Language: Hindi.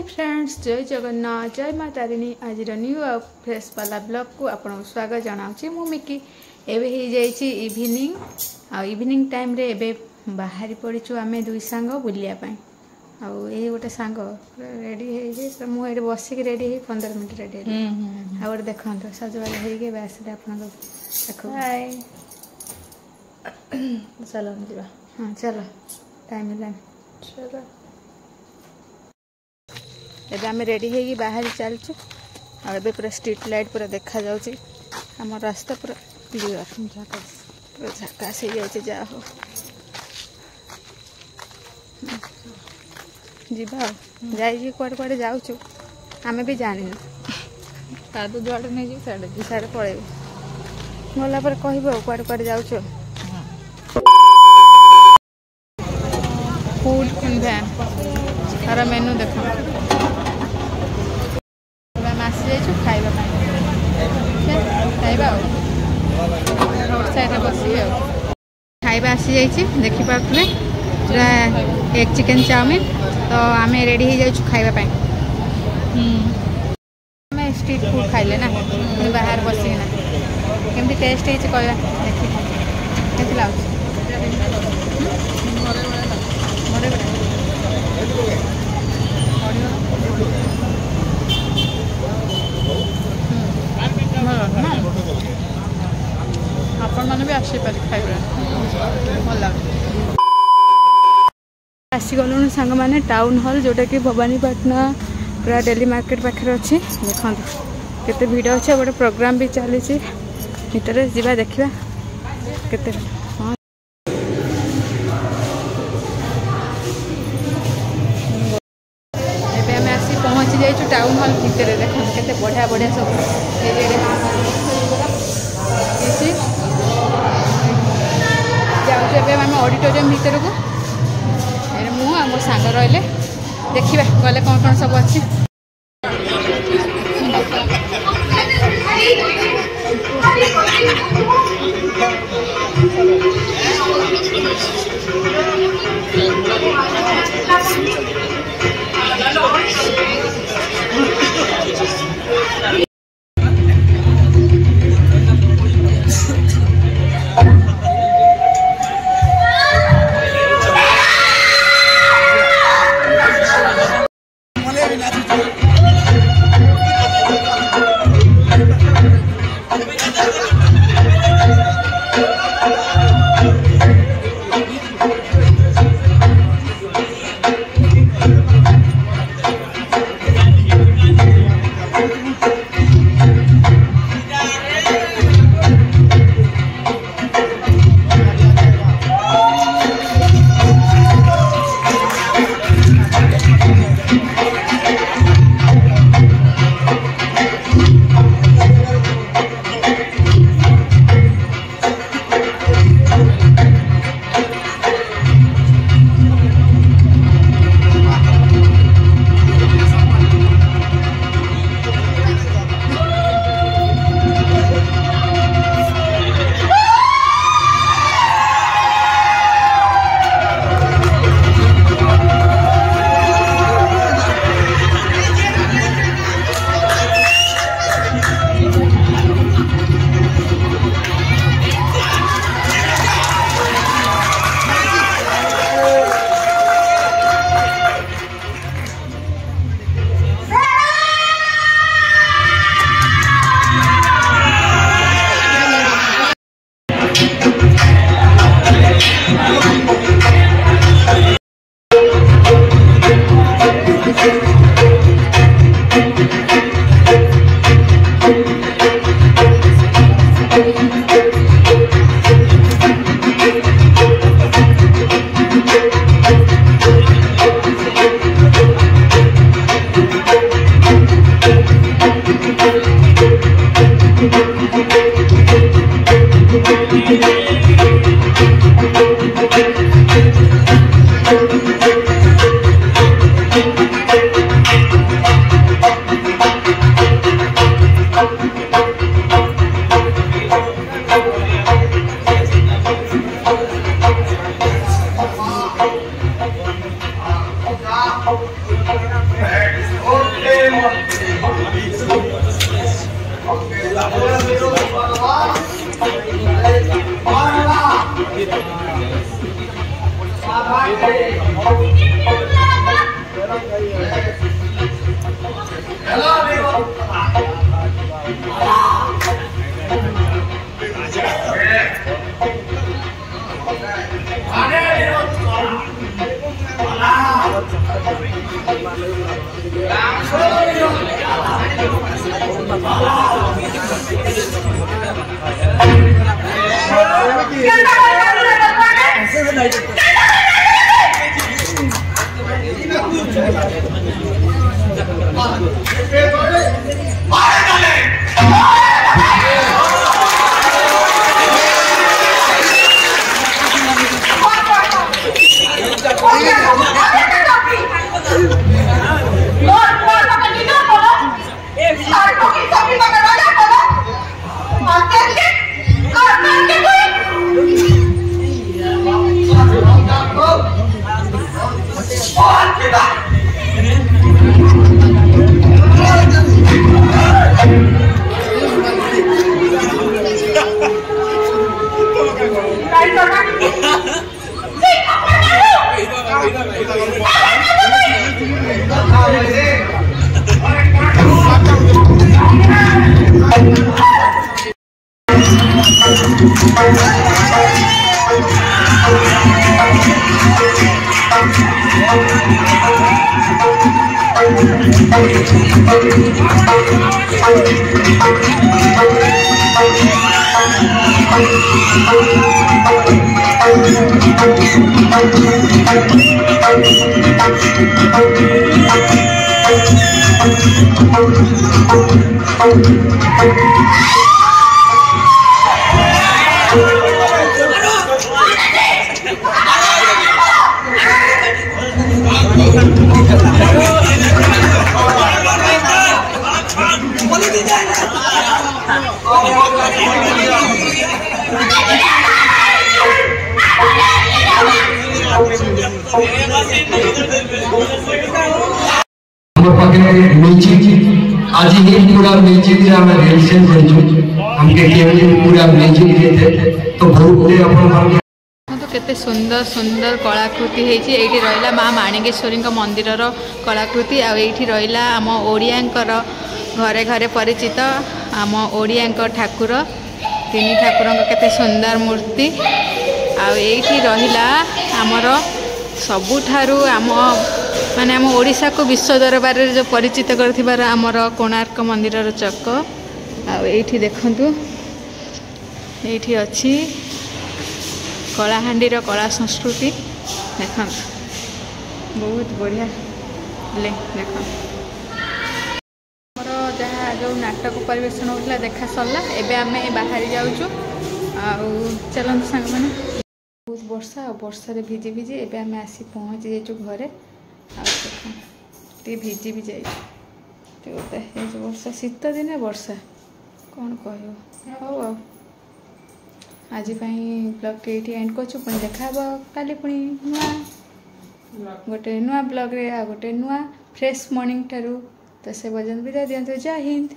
हाय फ्रेंड्स, जय जगन्नाथ, जय माँ तारिणी। आज न्यू फ्रेश वाला ब्लॉग को आपको स्वागत जनाऊँगी। मु मिकी एवं हो जाइए इवनिंग इवनिंग टाइम रे एबे बाहरी पड़ीचु आमे दुई सांग बुलियापाई। आउ ये गोटे सांग रेडी हो मुझे बसिक रेडी हो 15 मिनट रेडी आ गोटे देखते सजबाज होके आसले आप चलो जा। हाँ चलो टाइम है चलो एबे आम रेडी हो बाहर चलचु। आबे पूरा स्ट्रीट लाइट पूरा देखा जाउची। आम रास्ता पूरा क्लियर पूरा झकास हो जाए। जा हो जीवा जाइए कुआड़े कुआड़े जाऊचु आमे भी जानी तो जुआड़े नहीं जी साड़े पड़ेबू गला पर कहब कुआड़े कुआड़े जाऊचु। फूड वैन तार मेनू देख आसी जाइए खाइबा खाइबा रोड साइड बस खाइबा आसी जाइए। देखिपे पूरा एग चिकेन चाउमिन तो आम रेडी हो जाऊँ खाइबा आम स्ट्रीट फूड खाइले ना बाहर बसिना केमती टेस्ट है कहवा देखी लगे आपण मैंने भी आसपार खाइबा भल लगे। आसीगलु सांग मैंने टाउन हॉल जोटा कि भवानीपाटना पूरा डेली मार्केट पाखे अच्छी देखो केते भिड़ अच्छे गोटे प्रोग्राम भी चली भितर जा देखा केते हाँ एबे आम आसी पहुँची जाइए टाउन हॉल भितर देखो केते बढ़िया बढ़िया सब जाऊँ आम ऑडिटोरियम भितर को मो सांग रही देखा गले कौन कौन सब अच्छी। आज ही पूरा म्यूजिक रिहर्सल हमके पूरा म्यूजिक देते तो बहुत अपन तो केते सुंदर सुंदर कलाकृति होती ये रहा माँ माणिकेश्वरी मंदिर कलाकृति आठी रहा आम ओडियांकर घरे घरे परिचित आम ओडिया ठाकुर तीन ठाकुर केते सुंदर मूर्ति आठी रहा आमर सबुठारु आम माने आम ओडिशा को विश्व दरबार जो परिचित कर आमर कोणार्क मंदिर चक आठी देखु ये अच्छी कलाहांडीर कला संस्कृति देख बहुत बढ़िया देख जहाँ जो नाटक परिवेशन होता देखा सरला एबे आमे बाहर जाऊँ चलते सांग मैंने बहुत वर्षा और वर्षा भिजी भिजी एबे आमे आसी पहुँची जाइए घरे भिजी भी जाइए वर्षा शीत दिने वर्षा कौन कह हौ आज ब्लॉग के ये एंड कर पुणी देखा काली पुणी नुआ गोटे नुआ ब्लॉग रे आ गोटे नुआ फ्रेश मॉर्निंग ठारू तो से बजन विदा दियंतु। जय हिंद।